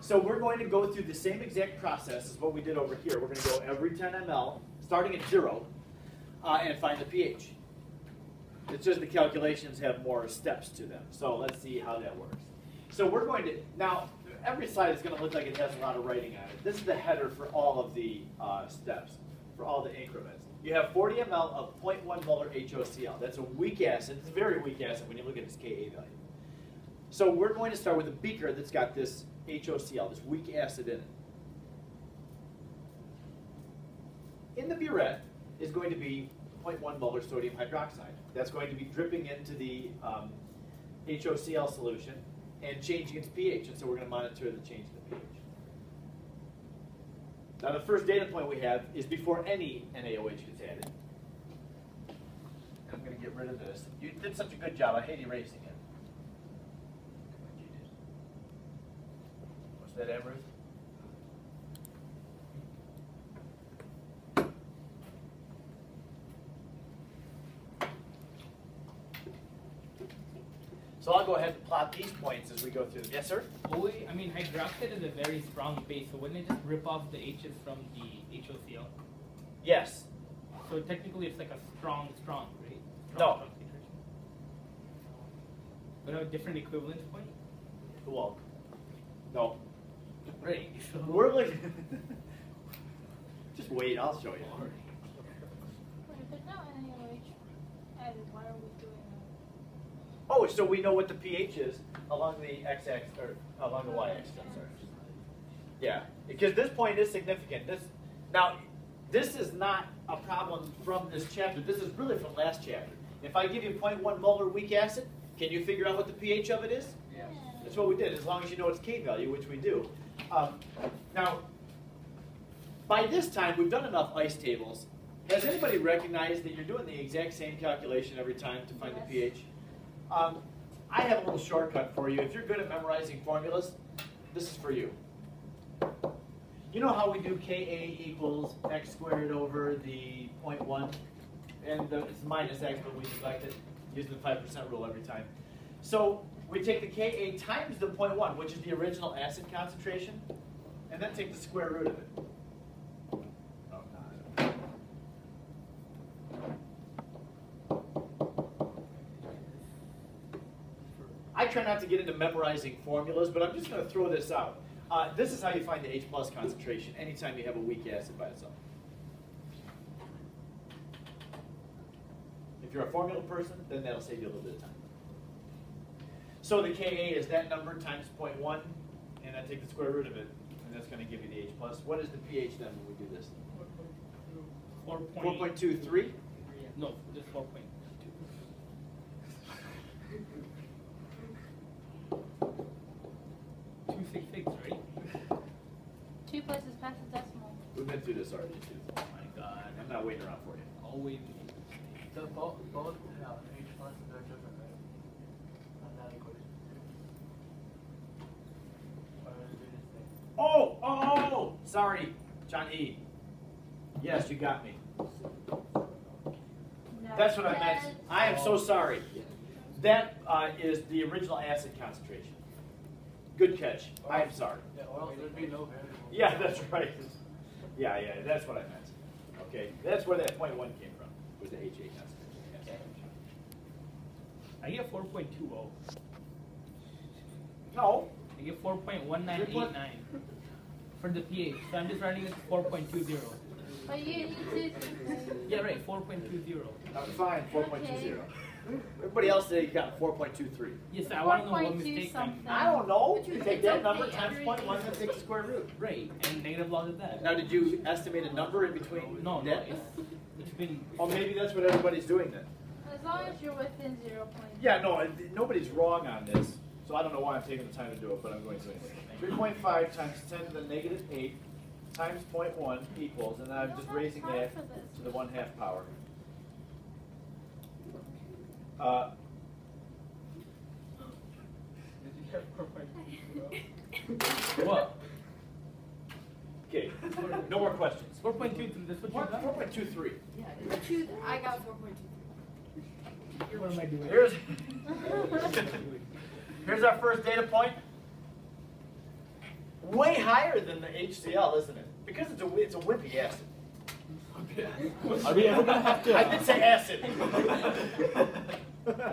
So we're going to go through the same exact process as what we did over here. We're going to go every 10 ml, starting at 0, and find the pH. It's just the calculations have more steps to them. So let's see how that works. So we're going to, now every slide is going to look like it has a lot of writing on it. This is the header for all of the steps, for all the increments. You have 40 ml of 0.1 molar HOCl. That's a weak acid. It's a very weak acid when you look at its Ka value. So we're going to start with a beaker that's got this HOCl, this weak acid in it. In the burette is going to be 0.1 molar sodium hydroxide. That's going to be dripping into the HOCl solution and changing its pH. And so we're going to monitor the change in the pH. Now the first data point we have is before any NaOH gets added. I'm going to get rid of this. You did such a good job. I hate erasing it. What's that, Amber? So I'll go ahead and plot these points as we go through them. Yes, sir? I mean, hydroxide is a very strong base, so wouldn't it just rip off the H's from the HOCl? Yes. So technically it's like a strong, right? No. But a different equivalence point? Well, no. Right. So We're looking. Just wait, I'll show you. Wait, there's no NaOH added. Why are we doing that? Oh, so we know what the pH is along the x-axis, or along the y-axis, I'm sorry. Yeah, because this point is significant. This is not a problem from this chapter. This is really from last chapter. If I give you 0.1 molar weak acid, can you figure out what the pH of it is? Yeah. That's what we did, as long as you know its K value, which we do. Now, by this time, we've done enough ice tables. Has anybody recognized that you're doing the exact same calculation every time to find the pH? I have a little shortcut for you. If you're good at memorizing formulas, this is for you. You know how we do Ka equals x squared over the 0.1? And it's minus x, but we neglect it using the 5% rule every time. So we take the Ka times the 0.1, which is the original acid concentration, and then take the square root of it. I try not to get into memorizing formulas, but I'm just going to throw this out. This is how you find the H plus concentration anytime you have a weak acid by itself. If you're a formula person, then that'll save you a little bit of time. So the Ka is that number times 0.1, and I take the square root of it, and that's going to give you the H plus. What is the pH then when we do this? 4.23? No, just 4.2. 266, right? 2 places past the decimal. We've been through this already, too. Oh my God. I'm not waiting around for you. Always. So both H plus are different, right? On that equation. Or is it the same? Oh! Sorry, John E. Yes, you got me. That's what I meant. I am so sorry. That is the original acid concentration. Good catch. I am sorry. Yeah, or there'd be no variable. Yeah, that's right. Yeah, that's what I meant. Okay, that's where that 0.1 came from, was the HA concentration. Yes. I get 4.20. No. I get 4.1989 for the pH. So I'm just writing it to 4.20. But you need to. Yeah, right, 4.20. Fine, 4.20. Everybody else said you got 4.23. Yes, I want to know what 4.2 mistake something. I'm. I don't know. But you You think take it's that okay number times every 0.1 and take the square root. Right, and negative log of that. Now, did you estimate a number in between? No, that? it's been. Oh, maybe that's what everybody's doing then. As long as you're within 0. Yeah, no, nobody's wrong on this, so I don't know why I'm taking the time to do it, but I'm going to anyway. 3.5 times 10 to the negative 8 times 0.1 equals, and then I'm just raising that to the 1/2 power. Did you get 4.20? What? Okay, no more questions. 4.23, that's what you got? 4.23. I got 4.2. What am I doing? Here's our first data point. way higher than the HCl, isn't it? Because it's a wimpy acid. Are we ever gonna have to? I did say acid. Are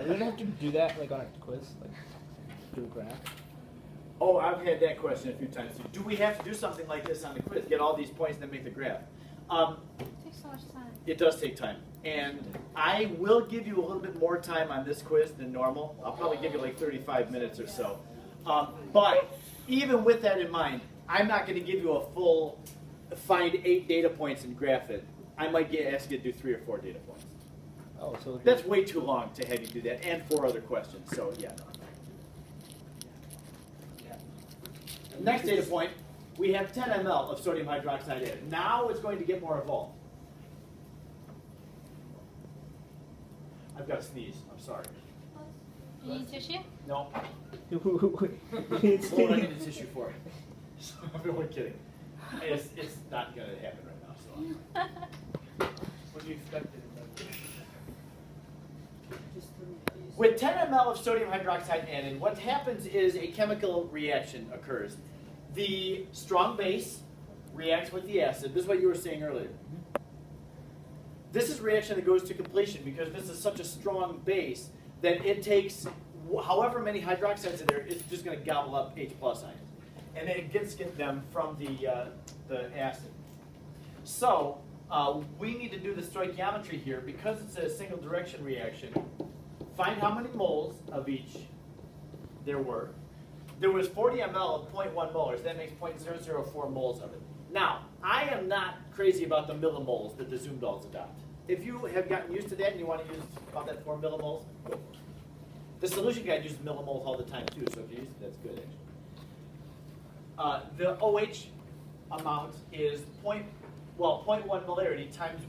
we gonna have to do that like on a quiz, like do a graph? Oh, I've had that question a few times too. Do we have to do something like this on the quiz? Get all these points and then make the graph? It takes so much time. It does take time. And I will give you a little bit more time on this quiz than normal. I'll probably give you like 35 minutes or so. But even with that in mind, I'm not going to give you a full find 8 data points and graph it. I might ask you to do 3 or 4 data points. Oh, so That's way too long to have you do that, and 4 other questions. So yeah. Next data point, we have 10 ml of sodium hydroxide added. Now it's going to get more involved. I've got to sneeze. I'm sorry. You need tissue? No. it's What would I need a tissue for? I'm only kidding. It's not going to happen right now. So. What do you expect it to be? With 10 ml of sodium hydroxide added, what happens is a chemical reaction occurs. The strong base reacts with the acid. This is what you were saying earlier. This is a reaction that goes to completion because this is such a strong base that it takes however many hydroxides in there, it's just going to gobble up H plus ions. And then it gets them from the acid. So we need to do the stoichiometry here because it's a single direction reaction. Find how many moles of each there were. There was 40 ml of 0.1 molars. That makes 0.004 moles of it. Now, I am not crazy about the millimoles that the Zumdals adopt. If you have gotten used to that and you want to use about that 4 millimoles, the solution guide uses millimoles all the time too, so if you use it, that's good actually. The OH amount is 0.1 molarity times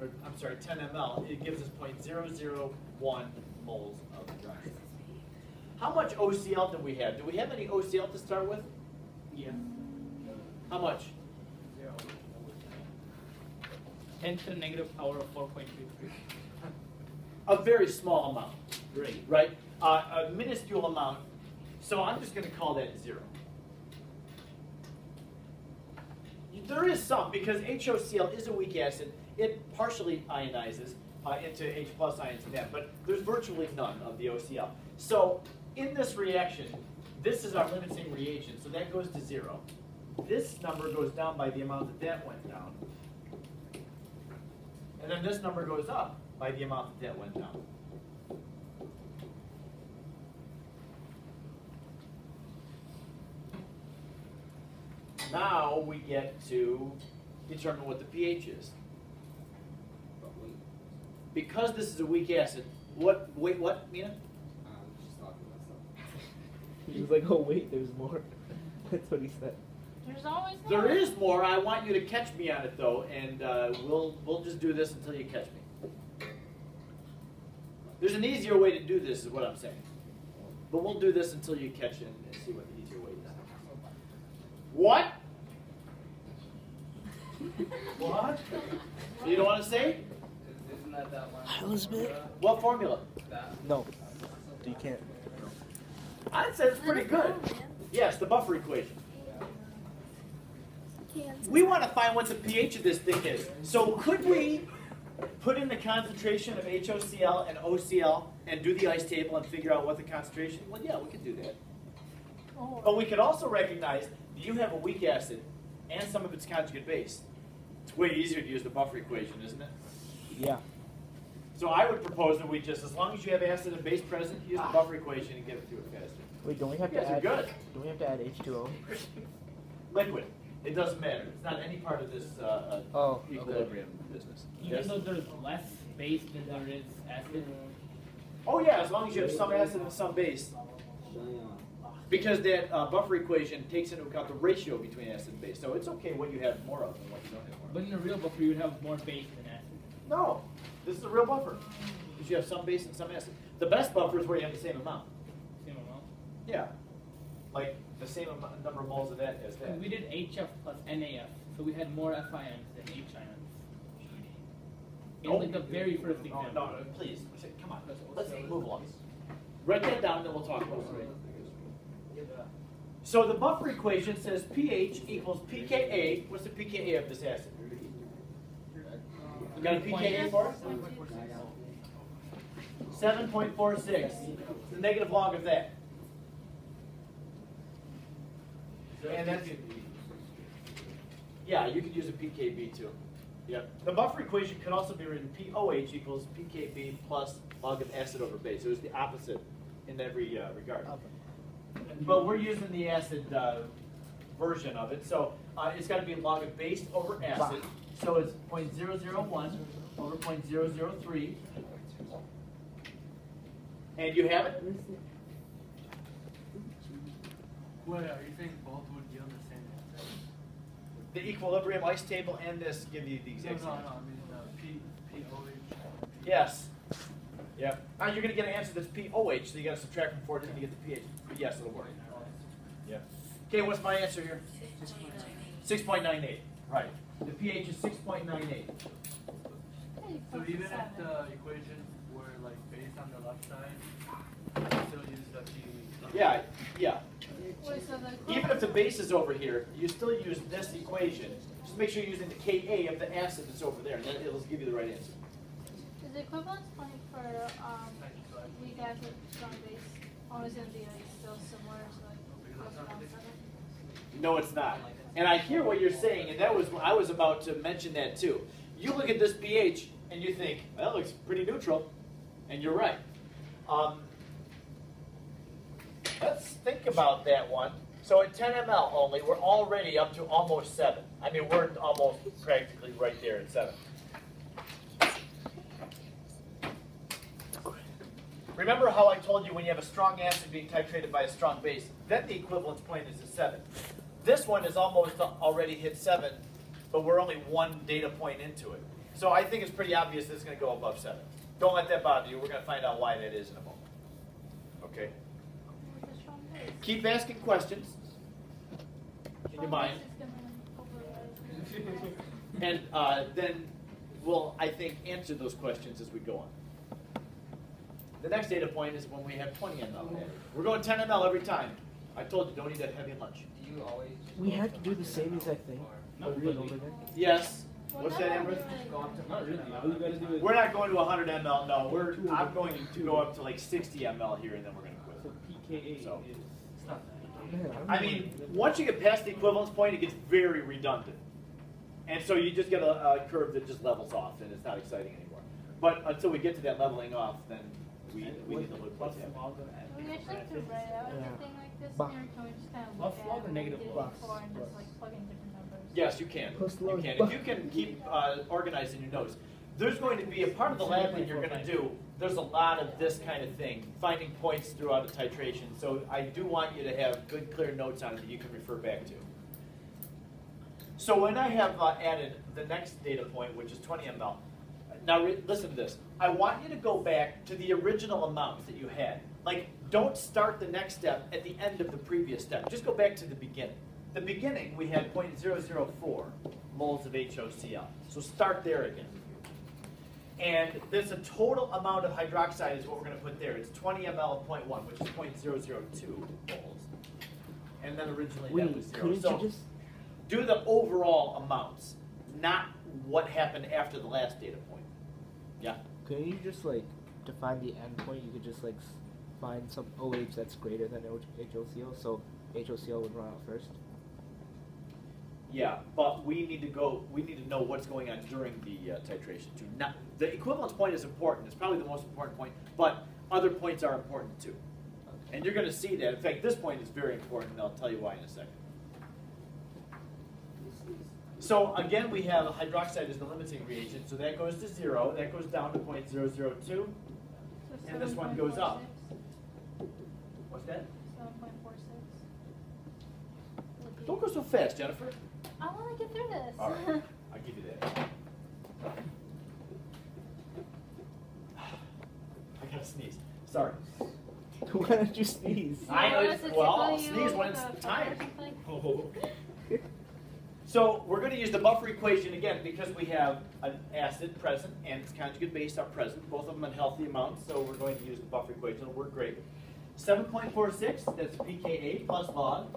10 ml. It gives us 0.001 moles of hydroxide. How much OCl do we have? Do we have any OCl to start with? Yeah. How much? 10 to the negative power of 4.23. A very small amount. Great. Right? A minuscule amount. So I'm just going to call that 0. There is some, because HOCl is a weak acid. It partially ionizes into H plus ions in that, but there's virtually none of the OCl. So in this reaction, this is our limiting reagent, so that goes to 0. This number goes down by the amount that went down. And then this number goes up by the amount that went down. Now we get to determine what the pH is. Because this is a weak acid, what, Mina? He was like, oh wait, there's more. That's what he said. There's always more. There is more. I want you to catch me on it though, and we'll just do this until you catch me. There's an easier way to do this, is what I'm saying. But we'll do this until you catch it and see what the easier way is. What? What? You don't want to say? Isn't that one? Elizabeth? What formula? No, you can't. I'd say it's pretty good. Yes, the buffer equation. We want to find what the pH of this thing is. So could we put in the concentration of HOCl and OCl and do the ice table and figure out what the concentration? Well, yeah, we could do that. But we could also recognize that you have a weak acid and some of its conjugate base. It's way easier to use the buffer equation, isn't it? Yeah. So I would propose that we just, as long as you have acid and base present, use the buffer equation and get it through it faster. Wait, don't we have You to guys are add? good. Don't we have to add H2O? Liquid. It doesn't matter. It's not any part of this Okay. equilibrium business. Even Yes? though there's less base than there is acid. Oh yeah, as long as you have some acid and some base. Because that buffer equation takes into account the ratio between acid and base. So it's okay what you have more of and what you don't have more of. But in a real buffer, you would have more base than acid. No, this is a real buffer. Because you have some base and some acid. The best buffer is where you have the same amount. Same amount. Yeah. Like the same number of moles of that as that. We did HF plus NaF, so we had more F ions than H ions. In like the very first No, example. no, please. Come on. Let's move along. Write that down and then we'll talk about it. So the buffer equation says pH equals pKa. What's the pKa of this acid? You got a pKa for it? 7.46. The negative log of that. And that's, yeah, you could use a pKb too. Yep. The buffer equation could also be written POH equals pKb plus log of acid over base. It was the opposite in every regard. But we're using the acid version of it, so it's got to be log of base over acid. So it's 0.001 over 0.003. And you have it? Wait, are you saying both would yield the same answer? The equilibrium ice table and this give you the exact same. No, I mean POH. Yes. Yep. Now you're going to get an answer that's POH, so you got to subtract from 14 to get the pH. But yes, it'll work. Yep. Okay, what's my answer here? 6.98. Right. The pH is 6.98. So even if the equations were like based on the left side, you still use the P. Yeah, yeah. Wait, so the Even if the base is over here, you still use this equation. Just make sure you're using the Ka of the acid that's over there, and then it'll give you the right answer. is the equivalence point for weak acid strong base always going to be like still similar to like plus 1.7? No, it's not. And I hear what you're saying, and that was I was about to mention that too. You look at this pH and you think, well, it looks pretty neutral, and you're right. Let's think about that one. So at 10 ml only, we're already up to almost 7. I mean, we're almost practically right there at 7. Remember how I told you when you have a strong acid being titrated by a strong base, then the equivalence point is at 7. This one is almost already hit 7, but we're only one data point into it. So I think it's pretty obvious that it's going to go above 7. Don't let that bother you. We're going to find out why that is in a moment. Okay? With a strong base. Keep asking questions in your mind, and then we'll, I think, answer those questions as we go on. The next data point is when we have 20 ml. We're going 10 ml every time. I told you, don't eat that heavy lunch. Do you always? We have to do the same exact thing. Not over and really. over again? Yes. Well, What's not that, Amber? really. Not really. All you gotta do is We're not going to 100 ml. No, I'm going to go up to like 60 ml here, and then we're going to so quit. pKa So. is it's not that. Man, I mean, once you get past the equivalence point, it gets very redundant. And so you just get a curve that just levels off, and it's not exciting anymore. But until we get to that leveling off, then we need to look Plus what's happening. log of We actually have to write out anything like this Bah. here, can we just kind of Plus look log at or what negative we did log? before and just like plug in different numbers? Yes, you can. Plus You log. can. If you can keep organized in your notes. There's going to be a part of the lab that you're going to do. There's a lot of this kind of thing, finding points throughout a titration. So I do want you to have good, clear notes on it that you can refer back to. So when I have added the next data point, which is 20 ml, now listen to this. I want you to go back to the original amounts that you had. Like, don't start the next step at the end of the previous step. Just go back to the beginning. The beginning, we had 0.004 moles of HOCl. So start there again. And there's a total amount of hydroxide is what we're going to put there. It's 20 ml of 0.1, which is 0.002 moles. And then originally that was Wait, 0. couldn't So you just? do the overall amounts, not what happened after the last data point. Yeah? Couldn't you just like to find the end point? You could just like find some OH that's greater than HOCl, so HOCl would run out first. Yeah, but we need to know what's going on during the titration too. Not, the equivalence point is important. It's probably the most important point, but other points are important too. And you're going to see that. In fact, this point is very important, and I'll tell you why in a second. So again, we have hydroxide as the limiting reagent, so that goes to 0. That goes down to 0.002. So And this one goes up. What's that? 7.46. Don't go so fast, Jennifer. I want to get through this. All right, I'll give you that. I gotta sneeze. Sorry. Why don't you sneeze? I know. Does it Well, I'll tickle you sneeze when with it's a time. feather or something? So we're going to use the buffer equation again because we have an acid present and its conjugate base are present, both of them in healthy amounts. So we're going to use the buffer equation. It'll work great. 7.46. That's pKa plus log